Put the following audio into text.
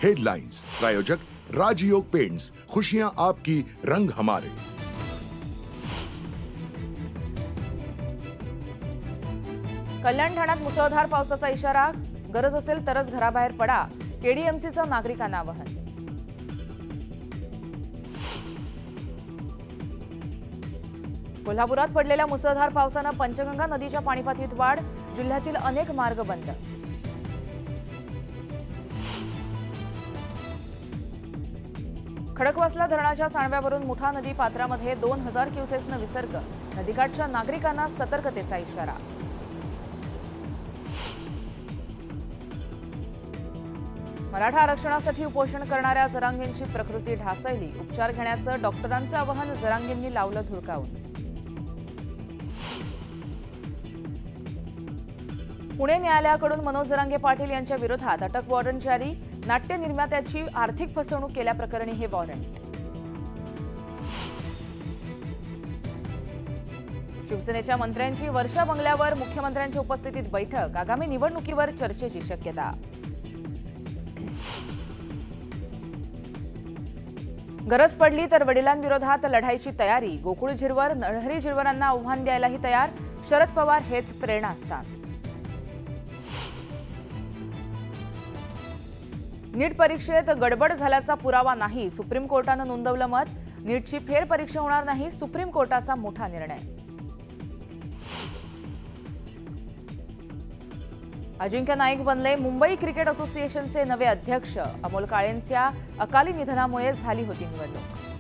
Headlines प्रायोजक राजयोग paints, खुशियां आपकी, रंग हमारे। कल्याण ठाण्यात मुसळधार पावसाचा इशारा, गरज असेल तरच घराबाहेर पडा, केडीएमसीचं नागरिकांना आवाहन। कोल्हापुरात पडलेल्या मुसळधार पावसानं पंचगंगा नदीच्या पाणीपातळीत वाढ, जिल्ह्यातील अनेक मार्ग बंद। खडकवासला धरणाच्या सांडव्यावरून मुठा नदी पात्रामध्ये 2000 क्युसेक्सनं विसर्ग, नदीकाठच्या नागरिकांना सतर्कतेचा इशारा। मराठा आरक्षणासाठी उपोषण करणाऱ्या जरांगेंची प्रकृती ढासळली, उपचार घेण्याचं डॉक्टरांचं आवाहन जरांगेंनी लावलं धुडकावून। पुणे न्यायालयाकडून मनोज जरांगे पाटील यांच्या विरोधात अटक वॉरंट जारी, नाट्य निर्मात्याची आर्थिक फसवणूक केल्याप्रकरणी हे वॉरंट। शिवसेनेच्या मंत्र्यांची वर्षा बंगल्यावर मुख्यमंत्र्यांच्या उपस्थितीत बैठक, आगामी निवडणुकीवर चर्चेची शक्यता। गरज पडली तर वडिलांविरोधात लढाईची तयारी, गोकुळ झिरवर नरहरी झिरवरांना आव्हान द्यायलाही तयार, शरद पवार हेच प्रेरणास्थान। नीट परीक्षेत गडबड झाल्याचा पुरावा नाही, सुप्रीम कोर्टानं नोंदवलं मत, नीटची फेरपरीक्षा होणार नाही, सुप्रीम कोर्टाचा मोठा निर्णय। अजिंक्य नाईक बनले मुंबई क्रिकेट असोसिएशनचे नवे अध्यक्ष, अमोल काळेंच्या अकाली निधनामुळे झाली होती निवडणूक।